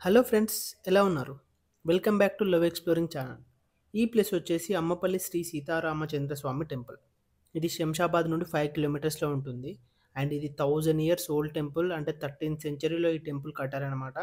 Hello friends, ఎలా ఉన్నారు? Welcome back to love exploring channel. ఈ ప్లేస్ వచ్చేసి అమ్మపల్లి శ్రీ సీతారామచంద్ర స్వామి టెంపుల్. ఇది శంషాబాద్ నుండి 5 కిలోమీటర్స్‌లో ఉంటుంది. అండ్ ఇది 1000 ఇయర్స్ ఓల్డ్ టెంపుల్. అంటే 13థ్ సెంచరీలో ఈ టెంపుల్ కట్టారనమాట.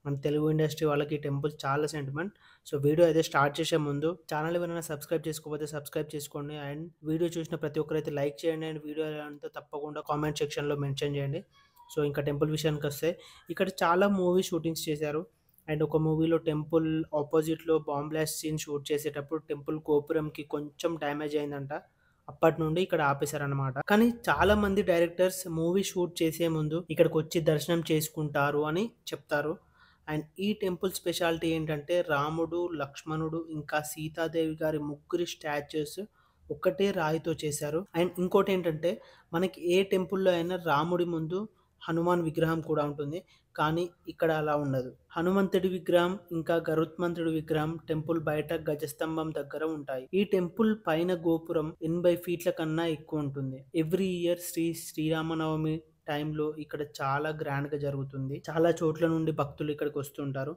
మన తెలుగు ఇండస్ట్రీ వాళ్ళకి ఈ టెంపుల్ చాలా సెంటిమెంట్. సో, వీడియో అయితే స్టార్ట్ చేసే ముందు ఛానల్ ఎవరైనా సబ్స్క్రైబ్ చేసుకోకపోతే సబ్స్క్రైబ్ చేసుకోండి. అండ్ వీడియో చూసిన ప్రతి ఒక్కరైతే లైక్ చేయండి. అండ్ వీడియో ఎలా ఉందో తప్పకుండా కామెంట్ సెక్షన్‌లో మెన్షన్ చేయండి. సో, ఇంకా టెంపుల్ విషయానికొస్తే ఇక్కడ చాలా మూవీ షూటింగ్స్ చేశారు. అండ్ ఒక మూవీలో టెంపుల్ ఆపోజిట్‌లో బాంబ్ బ్లాస్ట్ సీన్ షూట్ చేసేటప్పుడు టెంపుల్ గోపురంకి కొంచెం డ్యామేజ్ అయిందంట. అప్పటి నుండి ఇక్కడ ఆపేశారనమాట. కానీ చాలా మంది డైరెక్టర్స్ మూవీ షూట్ చేసే ముందు ఇక్కడికొచ్చి దర్శనం చేసుకుంటారు అని చెప్తారు. అండ్ ఈ టెంపుల్ స్పెషాలిటీ ఏంటంటే రాముడు, లక్ష్మణుడు ఇంకా సీతాదేవి గారి ముగ్గురి స్టాచ్యూస్ ఒక్కటే రాయితో చేశారు. అండ్ ఇంకోటేంటంటే మనకి ఏ టెంపుల్‌లో అయినా రాముడి ముందు హనుమాన్ విగ్రహం కూడా ఉంటుంది. కానీ ఇక్కడ అలా ఉండదు. హనుమంతుడి విగ్రహం, ఇంకా గరుత్మంతుడి విగ్రహం టెంపుల్ బయట గజస్తంభం దగ్గర ఉంటాయి. ఈ టెంపుల్ పైన గోపురం 80 ఫీట్ల కన్నా ఎక్కువ ఉంటుంది. ఎవ్రీ ఇయర్ శ్రీరామనవమి టైంలో ఇక్కడ చాలా గ్రాండ్‌గా జరుగుతుంది. చాలా చోట్ల నుండి భక్తులు ఇక్కడికి వస్తుంటారు.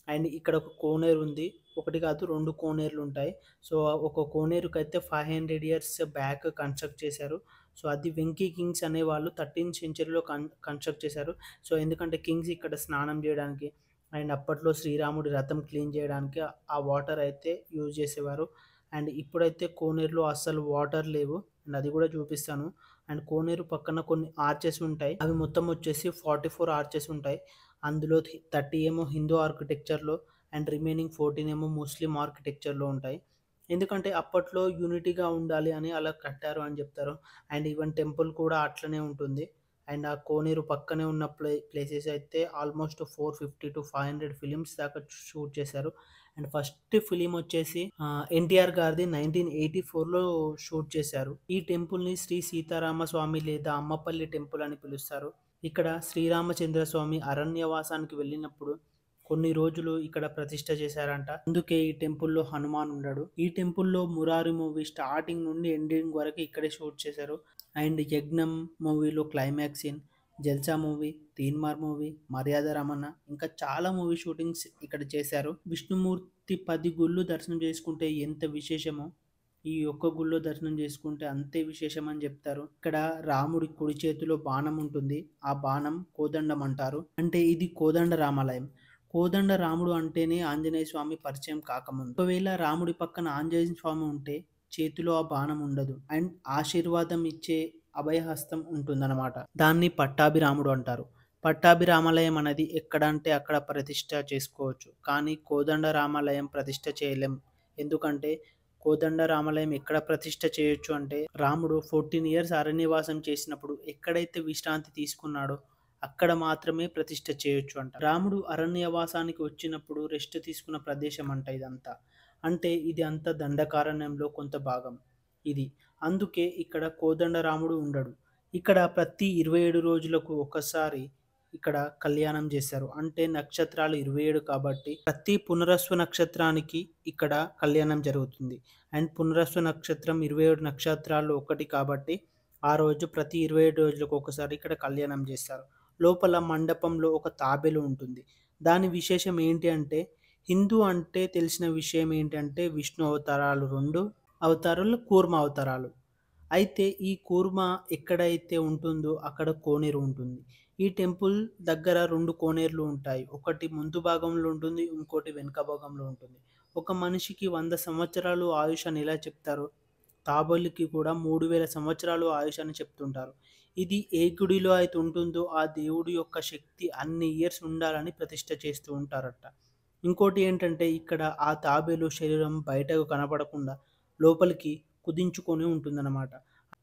అండ్ ఇక్కడ ఒక కోనేరు ఉంది. ఒకటి కాదు 2 కోనేరులుంటాయి. సో, ఒక కోనేరుకైతే 500 ఇయర్స్ బ్యాక్ కన్‌స్ట్రక్ట్ చేశారు. సో, అది వెంకీ కింగ్స్ అనేవాళ్ళు 13థ్ సెంచరీలో కన్‌స్ట్రక్ట్ చేశారు. సో, ఎందుకంటే కింగ్స్ ఇక్కడ స్నానం జేయడానికి అండ్ అప్పట్లో శ్రీరాముడి రథం క్లీన్ జేయడానికి ఆ వాటర్ అయితే యూజ్ చేసేవారు. అండ్ ఇప్పుడైతే కోనేరులో అస్సలు వాటర్ లేవు. అండ్ అది గూడా చూపిస్తాను. అండ్ కోనేరు పక్కన కొన్ని ఆర్చెస్ ఉంటాయి. అవి మొత్తం వచ్చేసి 44 ఆర్చెస్ ఉంటాయి. అందులో 30 ఏమో హిందూ ఆర్కిటెక్చర్‌లో అండ్ రిమైనింగ్ 14 ఏమో ముస్లిం ఆర్కిటెక్చర్‌లో ఉంటాయి. ఎందుకంటే అప్పట్లో యూనిటీగా ఉండాలి అని అలా కట్టారు అని జెప్తారు. అండ్ ఈవెన్ టెంపుల్ కూడా అట్లనే ఉంటుంది. అండ్ ఆ కోనేరు పక్కనే ఉన్న ప్లేసెస్ అయితే ఆల్మోస్ట్ 450-500 ఫిల్మ్స్ దాకా షూట్ చేశారు. అండ్ ఫస్ట్ ఫిల్మ్ వచ్చేసి ఎన్టీఆర్ గారిది 1984లో షూట్ చేశారు. ఈ టెంపుల్‌ని శ్రీ సీతారామ స్వామి లేదా అమ్మపల్లి టెంపుల్ అని పిలుస్తారు. ఇక్కడ శ్రీరామచంద్ర స్వామి అరణ్యవాసానికి వెళ్ళినప్పుడు కొన్ని రోజులు ఇక్కడ ప్రతిష్ఠ చేశారంట. అందుకే ఈ టెంపుల్‌లో హనుమాన్ ఉండడు. ఈ టెంపుల్‌లో 'మురారి' మూవీ స్టార్టింగ్ నుండి ఎండింగ్ వరకు ఇక్కడే షూట్ చేశారు. అండ్ 'యజ్ఞం' మూవీలో క్లైమాక్స్ సీన్, 'జల్సా' మూవీ, 'తీన్మార్' మూవీ, 'మర్యాద రమణ' ఇంకా చాలా మూవీ షూటింగ్స్ ఇక్కడ చేశారు. విష్ణుమూర్తి 10 గుళ్ళు దర్శనం చేసుకుంటే ఎంత విశేషమో, ఈ ఒక్క గుళ్ళో దర్శనం చేసుకుంటే అంతే విశేషం అని చెప్తారు. ఇక్కడ రాముడి కుడి చేతిలో బాణం ఉంటుంది. ఆ బాణం కోదండం అంటారు. అంటే ఇది కోదండ రామాలయం. కోదండ రాముడు అంటేనే ఆంజనేయ స్వామి పరిచయం కాకముందు. ఒకవేళ రాముడి పక్కన ఆంజనేయ స్వామి ఉంటే చేతిలో ఆ బాణం ఉండదు. అండ్ ఆశీర్వాదం ఇచ్చే అభయహస్తం ఉంటుందన్నమాట. దాన్ని పట్టాభిరాముడు అంటారు. పట్టాభిరామాలయం అనేది ఎక్కడంటే అక్కడ ప్రతిష్ఠ చేసుకోవచ్చు. కానీ కోదండ రామాలయం ప్రతిష్ఠ చేయలేం. ఎందుకంటే కోదండ రామాలయం ఎక్కడ ప్రతిష్ఠ చేయొచ్చు అంటే రాముడు 14 ఇయర్స్ అరణ్యవాసం చేసినప్పుడు ఎక్కడైతే విశ్రాంతి తీసుకున్నాడో అక్కడ మాత్రమే ప్రతిష్ఠ చేయొచ్చు అంట. రాముడు అరణ్యవాసానికి వచ్చినప్పుడు రెస్ట్ తీసుకున్న ప్రదేశం అంట ఇదంతా. అంటే ఇది అంతా దండకారణ్యంలో కొంత భాగం ఇది. అందుకే ఇక్కడ కోదండరాముడు ఉండడు. ఇక్కడ ప్రతి 27 రోజులకు ఒకసారి ఇక్కడ కళ్యాణం చేశారు. అంటే నక్షత్రాలు 27 కాబట్టి ప్రతి పునరస్సు నక్షత్రానికి ఇక్కడ కళ్యాణం జరుగుతుంది. అండ్ పునరస్సు నక్షత్రం 27 నక్షత్రాల్లో ఒకటి కాబట్టి ఆ రోజు ప్రతి 27 రోజులకు ఒకసారి ఇక్కడ కళ్యాణం చేస్తారు. లోపల మండపంలో ఒక తాబేలు ఉంటుంది. దాని విశేషం ఏంటి అంటే హిందూ అంటే తెలిసిన విషయం ఏంటంటే విష్ణు అవతారాలు 2 అవతారాలు కూర్మ అవతారాలు. అయితే ఈ కూర్మ ఎక్కడైతే ఉంటుందో అక్కడ కోనేరు ఉంటుంది. ఈ టెంపుల్ దగ్గర 2 కోనేరులు ఉంటాయి. ఒకటి ముందు భాగంలో ఉంటుంది. ఇంకోటి వెనుక భాగంలో ఉంటుంది. ఒక మనిషికి 100 సంవత్సరాలు ఆయుష్ అని ఎలా చెప్తారో, తాబేలుకి కూడా 3000 సంవత్సరాలు ఆయుష్ అని చెప్తుంటారు. ఇది ఏ గుడిలో అయితే ఉంటుందో ఆ దేవుడి యొక్క శక్తి అన్ని ఇయర్స్ ఉండాలని ప్రతిష్ఠ చేస్తూ ఉంటారట. ఇంకోటి ఏంటంటే ఇక్కడ ఆ తాబేలు శరీరం బయటకు కనపడకుండా లోపలికి కుదించుకొని ఉంటుందన్నమాట.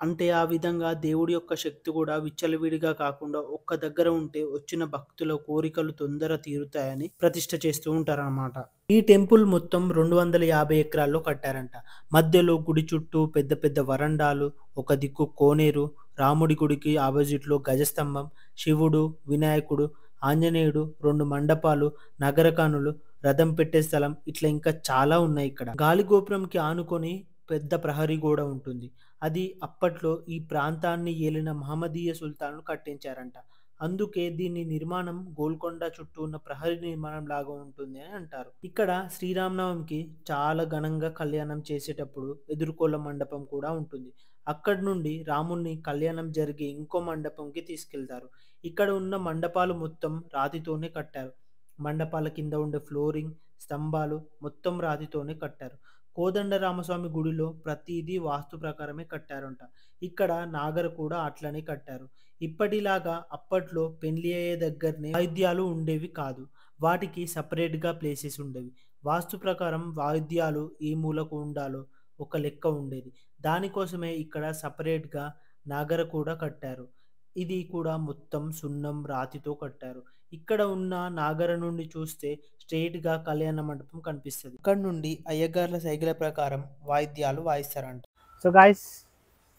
అంటే ఆ విధంగా దేవుడి యొక్క శక్తి కూడా విచ్చలవిడిగా కాకుండా ఒక్క దగ్గర ఉంటే వచ్చిన భక్తుల కోరికలు తొందర తీరుతాయని ప్రతిష్ఠ చేస్తూ ఉంటారన్నమాట. ఈ టెంపుల్ మొత్తం 250 ఎకరాల్లో కట్టారంట. మధ్యలో గుడి చుట్టూ పెద్ద పెద్ద వరండాలు, ఒక దిక్కు కోనేరు, రాముడి గుడికి ఆపోజిట్‌లో గజస్తంభం, శివుడు, వినాయకుడు, ఆంజనేయుడు, 2 మండపాలు, నగరకానులు, రథం పెట్టే స్థలం ఇట్లా ఇంకా చాలా ఉన్నాయి ఇక్కడ. గాలి గోపురంకి ఆనుకొని పెద్ద ప్రహరీ గోడ ఉంటుంది. అది అప్పట్లో ఈ ప్రాంతాన్ని ఏలిన మహమ్మదీయ సుల్తాన్‌లు కట్టించారంట. అందుకే దీని నిర్మాణం గోల్కొండ చుట్టూ ఉన్న ప్రహరీ నిర్మాణం లాగా ఉంటుంది అని అంటారు. ఇక్కడ శ్రీరామనవమికి చాలా ఘనంగా కళ్యాణం చేసేటప్పుడు ఎదుర్కోల మండపం కూడా ఉంటుంది. అక్కడి నుండి రాముణ్ణి కళ్యాణం జరిగి ఇంకో మండపంకి తీసుకెళ్తారు. ఇక్కడ ఉన్న మండపాలు మొత్తం రాతితోనే కట్టారు. మండపాల కింద ఉండే ఫ్లోరింగ్, స్తంభాలు మొత్తం రాతితోనే కట్టారు. కోదండరామస్వామి గుడిలో ప్రతిదీ వాస్తు ప్రకారమే కట్టారంట. ఇక్కడ నాగర కూడా అట్లనే కట్టారు. ఇప్పటిలాగా అప్పట్లో పెళ్లి అయ్యే దగ్గరనే వాయిద్యాలు ఉండేవి కాదు. వాటికి సపరేట్‌గా ప్లేసెస్ ఉండేవి. వాస్తు ప్రకారం వాయిద్యాలు ఏ మూలకు ఉండాలో ఒక లెక్క ఉండేది. దానికోసమే ఇక్కడ సపరేట్‌గా నాగర కూడా కట్టారు. ఇది కూడా మొత్తం సున్నం, రాతితో కట్టారు. ఇక్కడ ఉన్న నాగర నుండి చూస్తే స్ట్రెయిట్‌గా కళ్యాణ మండపం కనిపిస్తది. ఇక్కడ నుండి అయ్యగార్ల సైగల ప్రకారం వాయిద్యాలు వాయిస్తారంట. సో గాయ్స్,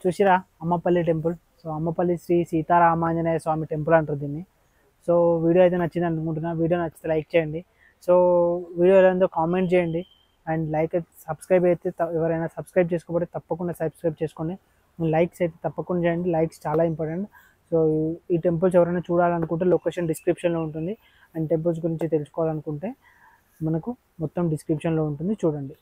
చూసిరా అమ్మపల్లి టెంపుల్. సో అమ్మపల్లి శ్రీ సీతారామాంజనేయ స్వామి టెంపుల్ అంటారు దీన్ని. సో వీడియో అయితే నచ్చింది అనుకుంటున్నా. వీడియో నచ్చితే లైక్ చేయండి. సో వీడియో ఎలా ఉందో కామెంట్ చేయండి. అండ్ లైక్ అయితే సబ్స్క్రైబ్ అయితే ఎవరైనా సబ్స్క్రైబ్ చేసుకోకపోతే తప్పకుండా సబ్స్క్రైబ్ చేసుకోండి. లైక్స్ అయితే తప్పకుండా చేయండి. లైక్స్ చాలా ఇంపార్టెంట్. సో ఈ టెంపుల్స్ ఎవరైనా చూడాలనుకుంటే లొకేషన్ డిస్క్రిప్షన్లో ఉంటుంది. అండ్ టెంపుల్స్ గురించి తెలుసుకోవాలనుకుంటే మనకు మొత్తం డిస్క్రిప్షన్లో ఉంటుంది, చూడండి.